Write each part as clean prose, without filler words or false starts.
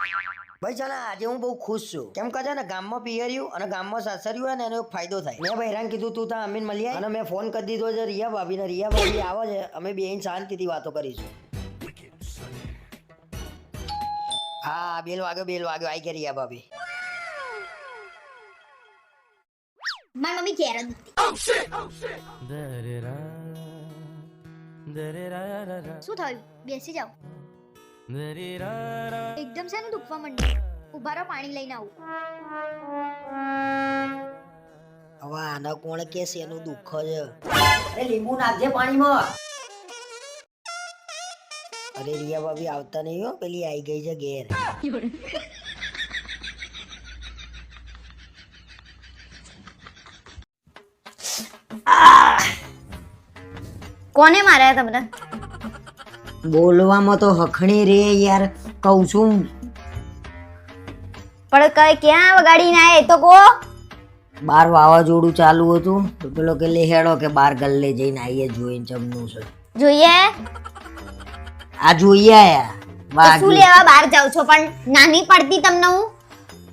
ભાઈ છે ને આજે હું બહુ ખુશ છું કેમ કે છે ને ગામમાં પિયર્યું અને ગામમાં સાસર્યું અને એનો એક ફાયદો થાય મેં ભાઈરાન કીધું તું ત્યાં અમીન મળી આય અને મેં ફોન કરી દીધો છે રિયા ભાભીને રિયા ભાભી આવે છે અમે બે શાંતિથી વાતો કરીશું હા બેલ વાગ્યો આઈ કે રિયા ભાભી મારી મમ્મી ઘેર જ નથી. શું થયું? બેસી જાઓ. એકદમ શેનું દુખવા માંડ્યું? ઉભા રહો, પાણી લઈને આવું. હવે આના કોણ કે છે એનું દુઃખ છે અરે લીંબુ નાખજે પાણીમાં અરે રિયા ભાભી આવતા નહીં હો પેલી આવી ગઈ છે ઘેર કોને માર્યા તમને? બોલવામાં તો હખણી રે યાર કહું છું પણ કઈ ક્યાં વગાડીને આયા એ તો કહો. બાર વાવાઝોડું ચાલુ હતું તો પેલો કે લેહેડો કે બાર ગલ્લે જઈને આવીએ જોઈને જમનું છે જોઈએ આ જોઈએ આયા તો શું લેવા બહાર જાવ છો? પણ નાની પડતી તમને હું.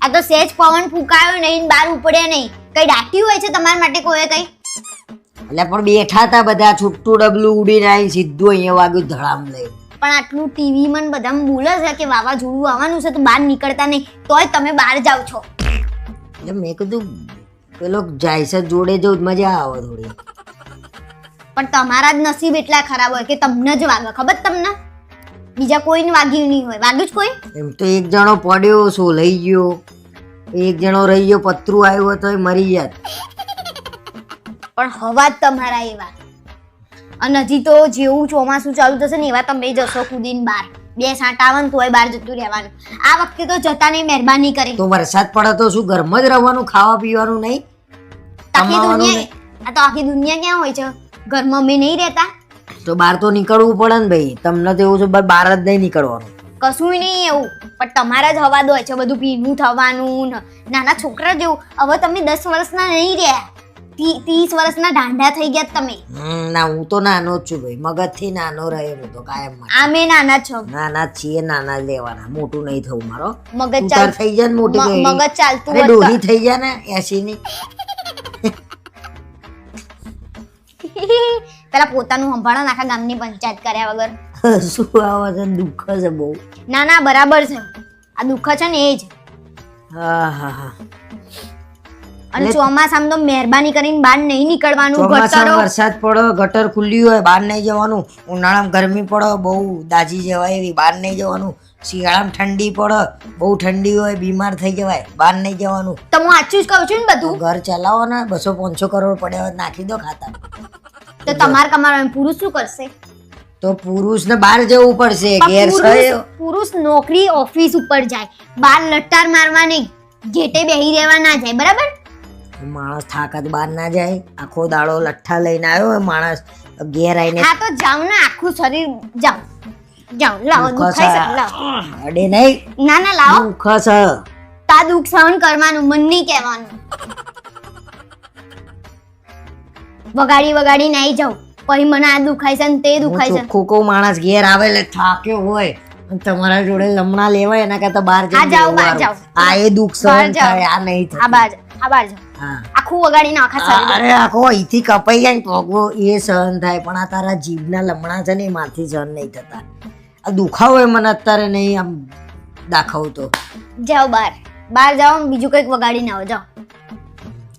આ તો સેજ પવન ફૂંકાયો નહીં, બહાર ઉપડ્યા નહીં. કઈ ડાટ્યું હોય છે તમારા માટે કોઈ કઈ? એટલે પણ બેઠા હતા બધા છૂટું ડબલું ઉડીને આવી સીધું અહીંયા વાગ્યું ધડામ લઈ. પણ આટલું ટીવી માં બધામાં બોલે છે કે વાવાઝોડું આવવાનું છે તો બહાર નીકળતા નહીં, તોય તમે બહાર જાવ છો. એટલે મેં કીધું પેલો જાય છે જોડે જવું મજા આવે થોડી. પણ તમારા જ નસીબ એટલા ખરાબ હોય કે તમને જ વાગે. ખબર તમને? બીજા કોઈને વાગ્યું નહીં હોય. વાગ્યું જ કોઈ? એમ તો એક જણો પડ્યો સોલાઈ ગયો, એક જણો રહી ગયો પતરું આવ્યું તો મરી જાત. પણ હવા જ તમારા એવા. અને હજી તો જેવું ચોમાસું ચાલુ થશે ને એવા તમે જશો કુદીને બહાર. બે સાંટ આવે ને તોય બહાર જતું રહેવાનું. આ વખતે તો જતા નહીં, મહેરબાની કરી. તો વરસાદ પડે તો શું ઘરમાં જ રહેવાનું, ખાવા પીવાનું નહીં? આખી દુનિયા આ તો આખી દુનિયા ક્યાં હોય છે? ઘરમાં અમે નહીં રહેતા તો બહાર તો નીકળવું પડે ને ભાઈ. તમને તો એવું છે બહાર જ નહીં નીકળવાનું. કશું નહીં એવું, પણ તમારા જ હવા હોય છે બધું ભીનું થવાનું. નાના છોકરા જેવું. હવે તમે 10 વર્ષના નહીં રહ્યા, 30 વર્ષના ઢાંઢા થઈ ગયા તમે. ના હું તો નાનો જ છું ભાઈ, મગજ થી નાનો રહે હું તો કાયમ. આમે નાના છો. નાના છીએ, નાના જ લેવાના, મોટું નહીં થવું મારો. મગજ ચાલ થઈ જાય ને મોટી ગઈ. મગજ ચાલતું અરે ડોહી થઈ જાય ને 80 ની. પેલા પોતાનું સંભાળો, આખા ગામની પંચાયત કર્યા વગર. શું આવે છે? દુઃખ છે બહુ. ના ના બરાબર છે, આ દુઃખ છે ને એ જ. હા હા હા. અને ચોમાસામાં તો મહેરબાની કરીને બહાર નહીં નીકળવાનું. ચોમાસામાં વરસાદ પડે, ગટર ખુલ્લી હોય, બહાર નહીં જવાનું. ઉનાળામાં ગરમી પડે, બહુ દાજી જવાય એવી, બહાર નહીં જવાનું. શિયાળામાં ઠંડી પડે, બહુ ઠંડી હોય, બીમાર થઈ જવાય, બહાર નહીં જવાનું. તો હું સાચું જ કહું છું ને બધું. ઘર ચલાવો ને, 200-500 કરોડ પડ્યા હોય નાખી દો ખાતા. તો તમારે કમાવાનું, પુરુષ શું કરશે? તો પુરુષને બહાર જવું પડશે. ઘેર પુરુષ નોકરી ઓફિસ ઉપર જાય, બહાર લટ્ટાર મારવા નહીં, ઘેટે બેહી રહેવા ના જાય. બરાબર? માણસ થાકત બહાર ના જાય. આખો દાડો લઠ્ઠા લઈને આવ્યો હોય માણસ, ઘેર આવીને હા તો જાવ ને, આખું શરીર જાવ જાવ. લાવો દુખાય છે, લાવો. અડે નહીં. ના ના લાવો. દુઃખ છે. તા દુઃખ સહન કરવાનું, મન નહીં કહેવાનું. વગાડીને આવી જાવ, પછી મને આ દુખાય છે ને તે દુખાય છે. ચોખ્ખો માણસ ઘેર આવે એટલે થાક્યો હોય અને તમારા જોડે લમણા લેવાય એના કરતા બહાર આ જાવ, બહાર જાવ. આ એ દુઃખ સહન થાય, આ નહીં થાય. આ બાર જાવ. આખું વગાડીને આખા શરીર. અરે આખો અહીંથી કપાઈ જાય ને પગો એ સહન થાય, પણ આ તારા જીભના લમણા છે ને એમાંથી સહન નહીં થતા. આ દુખાવો એ મને અત્યારે નહીં આમ દાખવતો. જાઓ બહાર જાઓ, બીજું કંઈક વગાડીને આવો. જાઓ.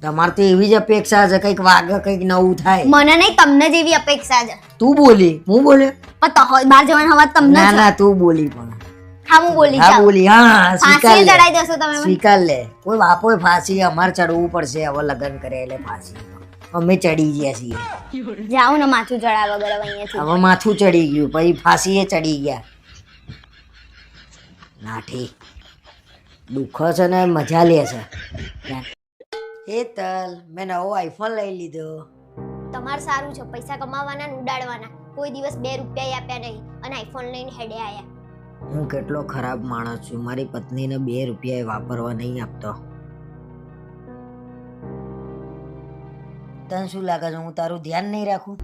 તમારે તો એવી જ અપેક્ષા છે કંઈક વાગે, કંઈક નવું થાય. મને નહીં, તમને જેવી અપેક્ષા છે. તું બોલી, હું બોલ્યો? પણ બહાર જવાનો હવા તમને ના ના તું બોલી. પણ હા હું બોલી. હા બોલી. હા ફાંસી ચડાઈ દેશો તમે. સ્વીકાર લે. કોઈ બાપોય ફાંસી અમારે ચડવું પડશે. હવે લગ્ન કરે એટલે ફાંસી અમે ચડી ગયા છીએ. જાઓ ને માથું ચડાવવા બરાબર અહીંયાથી. હવે માથું ચડી ગયું, પછી ફાંસી ચડી ગયા. નાઠી દુઃખ છે ને મજા લે છે. હેતલ, મેં નવો આઈફોન લઈ લીધો. તમારે સારું છે, પૈસા કમાવાના ને ઉડાડવાના. કોઈ દિવસ 2 રૂપિયા આપ્યા નહીં અને આઈફોન લઈને હેડે આયા. હું કેટલો ખરાબ માણસ છું, મારી પત્નીને 2 રૂપિયા વાપરવા નહીં આપતો. તને શું લાગે છે હું તારું ધ્યાન નહીં રાખું?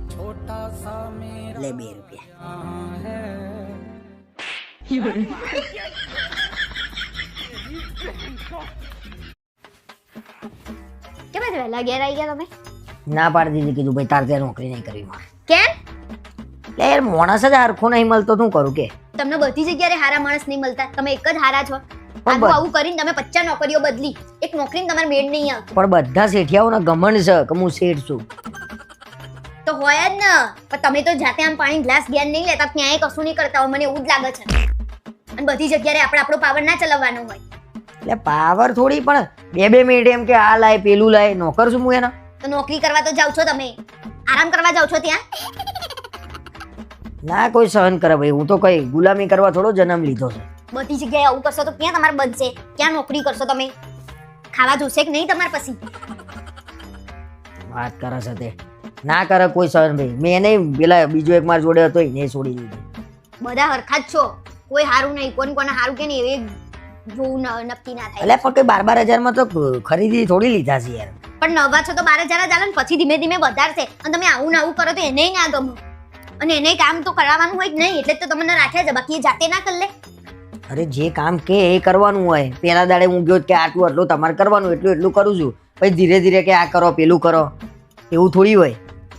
લે 2 રૂપિયા. કેમ આજ વહેલા ઘેર આવી ગયા તમે? ના પાડી દીધી, કીધું ભાઈ તારે ત્યાં નોકરી નહીં કરવી મારે. કેમ? એટલે યાર માણસ જ હરખો નહીં મળતો, શું કરું કે? તમને બધી જગ્યાએ હારા માણસ નહીં મળતા, તમે એક જ હારા છો. પણ આવું આવું કરીને તમે 50 નોકરીઓ બદલી, એક નોકરી તમારે મેળ નહીં આવતી. પણ બધા શેઠિયાઓના ઘમંડ છે કે હું શેઠ છું. તો હોય જ ને, પણ તમે તો જાતે આમ પાણી ગ્લાસ ધ્યાન નહીં લેતા, ક્યાંય કશું નહીં કરતા હોય, મને એવું જ લાગે છે. અને બધી જગ્યાએ આપણે આપણો પાવર ના ચલાવવાનો હોય. એટલે પાવર થોડી, પણ 2 મિનિટ એમ કે આ લાય પેલું લાય, નોકર છું હું એના? તો નોકરી કરવા તો જાવ છો તમે, આરામ કરવા જાવ છો ત્યાં? ના કોઈ સહન કરે ભાઈ, હું તો કઈ ગુલામી કરવા થોડો જન્મ લીધો છે. બધી જગ્યાએ આવું કરશો તો ક્યાં તમારે બનશે? ક્યાં નોકરી કરશો તમે? ખાવા જોશે કે નહીં તમારે પછી? વાત કરે છે તે, ના કરે કોઈ સહન ભાઈ. મેં નહીં, પેલા બીજો એક માર જોડે હતો એને છોડી દીધો. બધા હરખા જ છો, કોઈ હારું નહીં, કોને હારું કે નહીં એ જોવું નક્કી ના થાય. એટલે પણ કઈ 12,000 માં તો ખરીદી થોડી લીધા છે યાર. પણ નવા છો તો 12,000 ચાલે ને, પછી ધીમે ધીમે વધારશે. અને તમે આવું ને આવું કરો તો એને ના ગમે, અને એને કામ તો કરાવવાનું હોય જ નહીં, એટલે જ તો તમને રાખ્યા છે, બાકી એ જાતે ના કરી લે. અરે જે કામ કે એ કરવાનું હોય. પેલા દાડે હું ગયો કે આટલું તમારે કરવાનું, એટલું કરું છું, પછી ધીરે ધીરે કે આ કરો પેલું કરો, એવું થોડી હોય.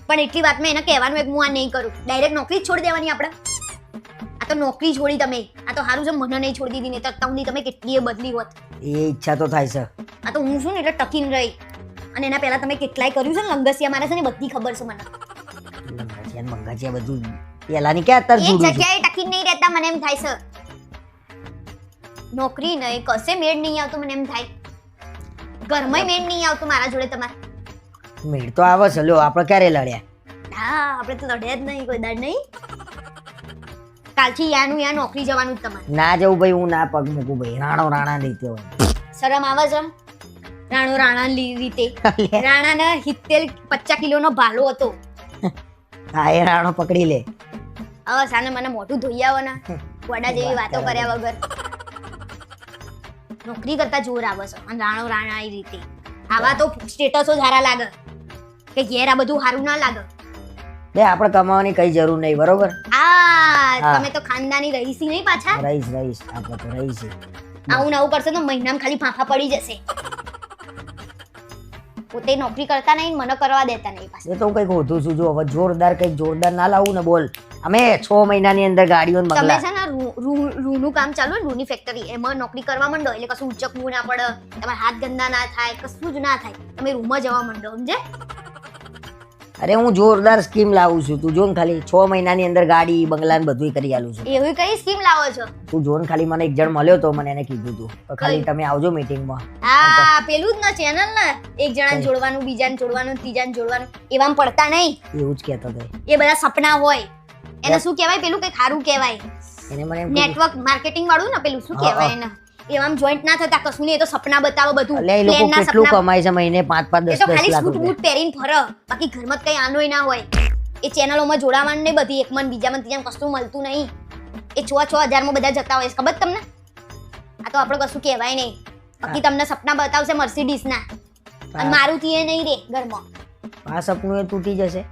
પણ એટલી વાતમાં એને કહેવાનું એક હું આ નહીં કરું, ડાયરેક્ટ નોકરી જ છોડી દેવાની આપણે. આ તો નોકરી છોડી તમે, આ તો સારું છે મને નહીં છોડી દીધી, નહીં તો તમને તમે કેટલી બદલી હોત. એ ઈચ્છા તો થાય છે. આ તો હું છું ને એટલે ટકીને રહી. અને એના પહેલા તમે કેટલાય કર્યું છે ને, લંગસિયા મારે છે ને બધી ખબર છે મને. મંગાચિયા બધું પેલાની ક્યાં અત્યારે એક જોડું છું. જગ્યાએ ટકીને નહીં રહેતા મને એમ થાય છે. નોકરી નહીં, કશે મેળ નહીં આવતું મને એમ થાય. ઘરમાં મેળ નહીં આવતું મારા જોડે તમારે. મેળ તો આવે છે, લ્યો આપણે ક્યારે લડ્યા? હા, આપણે તો લડ્યા જ નહીં કોઈ દાડ નહીં. કાલથી યાનું યા નોકરી જવાનું જ તમારે. ના જવું ભાઈ, હું ના પગ મૂકું ભાઈ. રાણો રાણા રીતે હોય. શરમ આવે છે? રાણો રાણા રીતે રાણાને 50 કિલોનો ભાલો હતો. હા, એ રાણો પકડી લે. હવે સાને મને મોઢું ધોઈ આવો ને, વડા જેવી વાતો કર્યા વગર. નોકરી કરતા જોર આવે છે, અને રાણો રાણા એ રીતે આવા તો સ્ટેટસો સારા લાગે કે ઘેર આ બધું સારું ના લાગે. બે આપણે કમાવાની કઈ જરૂર નહીં, બરોબર? આ તમે તો ખાનદાની રહીસી નહીં પાછા. રહીશ આપણે તો રહીશ. આવું ને આવું કરશે તો મહિનામાં ખાલી ફાંફા પડી જશે. પોતે નોકરી કરતા નહીં, મને કરવા દેતા નહીં પાછા. એ તો હું કઈક હોતું છું, જો હવે જોરદાર ના લાવું ને બોલ. અમે 6 મહિનાની અંદર ગાડીઓ તમે મંગલા. છે ને રૂનું કામ ચાલુ ને, રૂની ફેક્ટરી, એમાં નોકરી કરવા માંડો એટલે કશું ઉચકવું ના પડે, તમારા હાથ ગંદા ના થાય, કશું જ ના થાય, તમે રૂમમાં જવા માંડો, સમજે? અરે હું જોરદાર સ્કીમ લાવું છું, તું જો ને ખાલી 6 મહિનાની અંદર ગાડી બંગલા ને બધું કરી આલું છું. એવી કઈ સ્કીમ લાવો છો? તું જો ને ખાલી, મને એક જણ મળ્યો તો મને એને કીધું તું કે ખાલી તમે આવજો મીટિંગમાં. હા, પેલું જ ને ચેનલ ને, એક જણાને જોડવાનું, બીજાને જોડવાનું, ત્રીજાને જોડવાનું, એવામાં પડતા નહીં. એવું જ કહેતો હતો એ બધા સપના હોય. એને શું કહેવાય? પેલું કઈ ખારું કહેવાય, એને મને એમ નેટવર્ક માર્કેટિંગ વાળું ને, પેલું શું કહેવાય એને? એવામાં જોઈન્ટ ના થતા કશું નહીં, એ તો સપના બતાવો બધું. એટલે એ લોકો કેટલું કમાય છે મહિને? 5-5 એ તો 10-10 ખાલી લાખ સૂટ રૂપિયા. બૂટ પહેરીને ફરે, બાકી ઘરમાં કઈ આનોય ના હોય. એ ચેનલોમાં જોડાવાનું નહીં, બધી એકમાં બીજામાં ત્રીજામાં કશું મળતું નહીં. એ 6,000 માં બધા જતા હોય, ખબર તમને? આ તો આપણે કશું કહેવાય નહીં. બાકી તમને સપના બતાવશે મર્સિડીઝ ના, અને મારુતિ એ નહીં રે ઘરમાં. આ સપનું એ તૂટી જશે.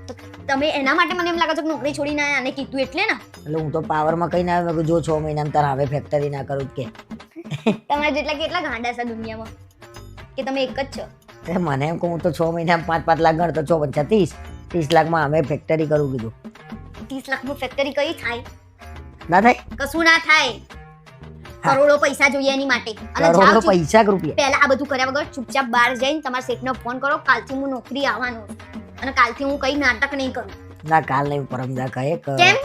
તો તમે એના માટે મને એમ લાગે છે કે નોકરી છોડીને આને કીધું એટલે ને. એટલે હું તો પાવરમાં કઈ ના આવે, જો 6 મહિનામાં તાર હવે ફેક્ટરી ના કરું કે. તમારા જેટલા કેટલા ગાંડા છે દુનિયામાં કે તમે એક જ છો? એ મને એમ કહું, હું તો 6 મહિનામાં 5-5 લાખ ગણતો, 6 5 30 લાખમાં અમે ફેક્ટરી કરું કીધું. 30 લાખનું ફેક્ટરી કઈ થાય? ના થાય? કશું ના થાય. કરોડો પૈસા જોઈએ એની માટે. અને કરોડો જાઓ પૈસા કે રૂપિયા? પહેલા આ બધું કર્યા વગર ચૂપચાપ બહાર જઈને તમારા શેઠને ફોન કરો, કાલથી હું નોકરી આવવાનું અને કાલથી હું કઈ નાટક નહીં કરું. ના, કાલ નહીં, પરમદા કહે કે કેમ?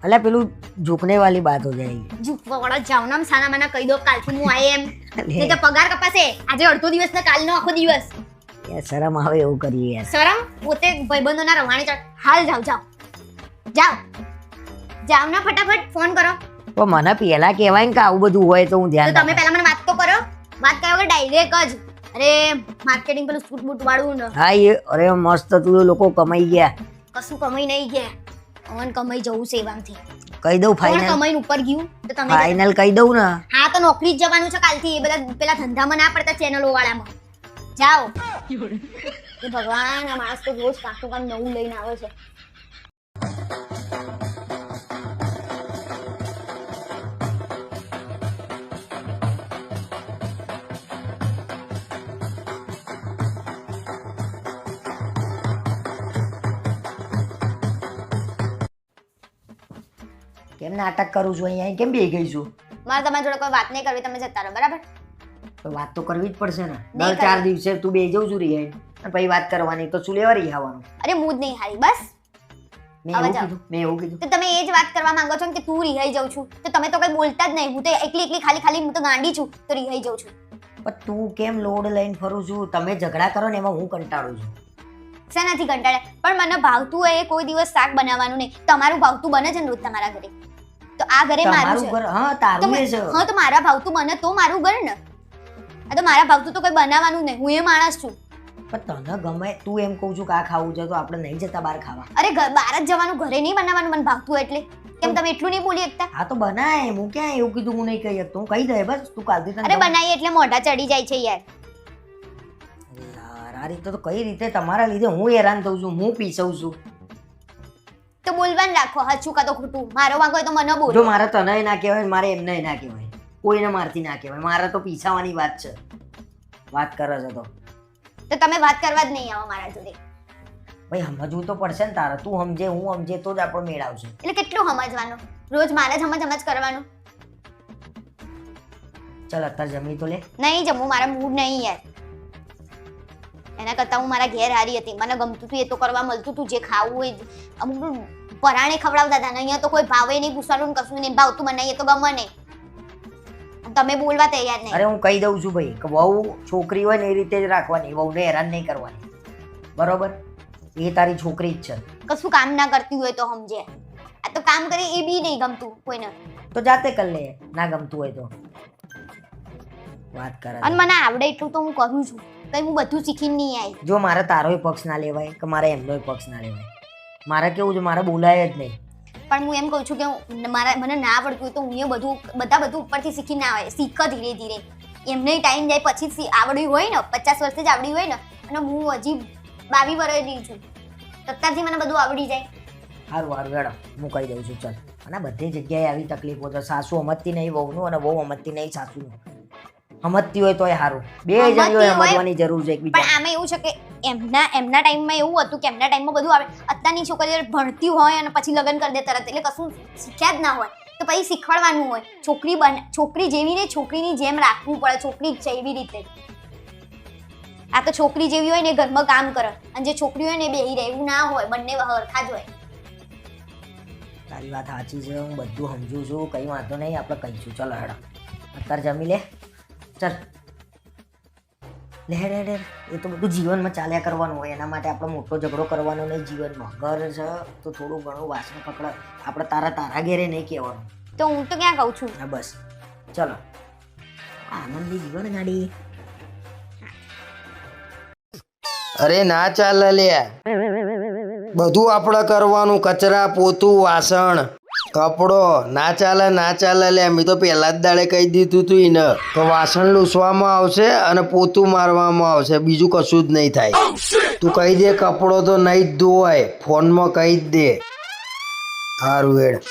અલ્યા પેલું ઝૂકને વાલી બાત હો જાયગી. ઝૂકવાવાળા જાવ નામ સાના માના કહી દો કાલથી હું આઈ એમ. નહીં તો પગાર કપાશે, આજે અડધો દિવસ ને કાલનો આખો દિવસ. યાર શરમ આવે એવું કરીએ યાર. શરમ? પોતે ભાઈબંધોના રવાણે ચડ. હાલ જાવ ના, ફટાફટ ફોન કરો. તો મને પેલા કહેવાય ને કે આવું બધું હોય તો હું તો ધ્યાન તમે પહેલા મને વાત તો કરો. વાત કર્યા વગર ડાયરેક્ટ જ અરે માર્કેટિંગ પેલું સૂટ બૂટ વાળું ને. હા, એ અરે મસ્ત તું લોકો કમાઈ ગયા. કશું કમાઈ નહીં ગયા, અમન કમાઈ જવું છે એવામથી. કહી દઉં કોણ ફાઇનલ? કમાઈને ઉપર ગયું તો તમે ફાઇનલ કહી દઉં ને. હા, તો નોકરી જ જવાનું છે કાલથી. એ બધા પેલા ધંધામાં ના પડતા ચેનલો વાળામાં જાઓ. એ ભગવાન, આ માણસ તો રોજ કાંકનું કામ નવું લઈને આવે છે. કેમ નાટક કરું છું અહીંયા કેમ બેહી ગઈ છું? મારે તમારી જોડે કોઈ વાત નહીં કરવી, તમે જતા રહો, બરાબર? તો વાત તો કરવી જ પડશે ને. નહીં દર 4 દિવસે તું બેહી જઉં છું રિહાઈ અને પછી વાત કરવાની તો શું લેવા રિહાવાનું? અરે મૂડ નહીં હારી, બસ. મેં હવે એવું જાઓ. કીધું મેં એવું કીધું તો તમે એ જ વાત કરવા માંગો છો ને કે તું રિહાઈ જાઉં છું, તો તમે તો કઈ બોલતા જ નહીં. હું તો એકલી ખાલી હું તો ગાંડી છું, તો રિહાઈ જાઉં છું. પણ તું કેમ લોડ લઈને ફરું છું? તમે ઝઘડા કરો ને એમાં હું કંટાળું છું. શેનાથી કંટાળ્યા? પણ મને ભાવતું હોય એ કોઈ દિવસ શાક બનાવવાનું નહીં. તમારું ભાવતું બને છે ને રોજ તમારા ઘરે, તો આ ઘરે મારું તમારું છે. ઘર હા તો તારું મે- એ છે. હા તો મારા ભાવતું બને તો મારું ઘર ને. આ તો મારા ભાવતું તો કોઈ બનાવવાનું નહીં. હું એ માણસ છું. પણ તને ગમે તું એમ કહું છું કે આ ખાવું છે તો આપણે નહીં જતા બહાર ખાવા. અરે બહાર જ જવાનું, ઘરે નહીં બનાવવાનું. મને ભાવતું હોય એટલે કેમ તમે એટલું નહીં બોલી શકતા? હા તો બનાય. હું ક્યાં એવું કીધું હું નહીં કહી શકતો? હું કહી દે બસ. તું કાલથી તને અરે ગમે. બનાવીએ એટલે મોઢા ચડી જાય છે યાર. યાર આ રીતે તો કઈ રીતે તમારા લીધે હું હેરાન થઉં છું, હું પીસવું છું. તો બોલવાનું રાખો, હાચું કાં તો ખોટું. મારો વાંકો હોય તો મને બોલો. જો મારે તને ના કહેવાય મારે એમને ના કહેવાય, કોઈને મારથી ના કહેવાય. મારે તો પીસાવાની વાત છે. વાત કરે છે તો તમે વાત કરવા જ નહીં આવો મારા જોડે. ભાઈ સમજવું તો પડશે ને તારે. તું સમજે હું સમજે તો જ આપણો મેળ આવશે. એટલે કેટલું સમજવાનું? રોજ મારે જ સમજ કરવાનું. ચાલ અત્યારે જમી તો લે. નહીં જમવું, મારા મૂડ નહીં યાર. એના કરતાં હું મારા ઘેર હારી હતી. મને ગમતું હતું એ તો કરવા મળતું હતું. જે ખાવું હોય અમુક પરાણે ખવડાવતા હતા ને અહીંયા તો કોઈ ભાવે નહીં, પૂછવાનું ને કશું નહીં. ભાવતું બનાવીએ તો ગમે નહીં. તમે બોલવા તૈયાર નહીં. અરે હું કહી દઉં છું ભાઈ કે વહુ છોકરી હોય ને એ રીતે જ રાખવાની, વહુને હેરાન નહીં કરવાની. બરોબર? એ તારી છોકરી જ છે. કશું કામ ના કરતી હોય તો સમજે. આ તો કામ કરે એ બી નહીં ગમતું કોઈને. તો જાતે કર લે, ના ગમતું હોય તો. વાત કરે અને મને આવડે એટલું તો હું કરું છું. કઈ હું બધું શીખીને નહીં આવી. જો મારે તારોય પક્ષ ના લેવાય કે મારે એમનોય પક્ષ ના લેવાય. મારે કેવું છે, મારે બોલાય જ નહીં. પણ હું એમ કહું છું કે મને ના આવડતું હોય તો હું એ બધું ઉપરથી શીખી ના આવે. શીખ ધીરે ધીરે. એમને ટાઈમ જાય પછી જ આવડ્યું હોય ને, 50 વર્ષથી જ આવડ્યું હોય ને, અને હું હજી 22 વર્ષની છું, અત્યારથી મને બધું આવડી જાય. સારું સારું હેડો હું કહી દઉં છું. ચાલ. અને બધી જગ્યાએ આવી તકલીફો છે. સાસુ સમજતી નહીં વહુનું અને વહુ સમજતી નહીં સાસુનું. સમજતી હોય તોય સારું. બે જણીઓએ સમજવાની જરૂર છે એકબીજા. પણ આમાં એવું છે કે એમના ટાઈમમાં એવું હતું કે એમના ટાઈમમાં બધું આવે. અત્યારની છોકરીઓ ભણતી હોય અને પછી લગ્ન કરી દે તરત, એટલે કશું શીખ્યા જ ના હોય. તો પછી શીખવાડવાનું હોય. છોકરી જેવી ને છોકરીની જેમ રાખવું પડે. છોકરી જ છે એવી રીતે. આ તો છોકરી જેવી હોય ને ઘરમાં કામ કરે, અને જે છોકરી હોય ને એ બેહી રહે. એવું ના હોય, બંને હરખા જ હોય. તારી વાત સાચી છે, હું બધું સમજુ છું. કઈ વાંધો નહીં, આપણે કહીશું. ચલો હેડો અત્યારે જમી લે. ચાલ લે હેડ હેડ. એ તો બધું જીવનમાં ચાલ્યા કરવાનું હોય. એના માટે આપણે મોટો ઝઘડો કરવાનો નહીં જીવનમાં. ઘર છે તો થોડું ઘણું વાસણ પકડ. આપણે તારા ઘેરે નહીં કહેવાનું. તો હું તો ક્યાં કહું છું. હા બસ ચલો. આનંદની જીવન ગાડી. અરે ના ચાલે લ્યા, બધું આપણે કરવાનું. કચરા પોતું વાસણ કપડો ના ચાલે ના ચાલે લ્યા. મેં તો પહેલા જ દાડે કહી દીધું તું એને તો વાસણ લૂસવામાં આવશે અને પોતું મારવામાં આવશે, બીજું કશું જ નહીં થાય. તું કહી દે કપડો તો નહીં જ ધોવાય, ફોનમાં કહી જ દે. સારું હેડ.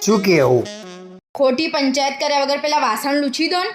શું કેવું? ખોટી પંચાયત કર્યા વગર પેલા વાસણ લૂછી દો ને.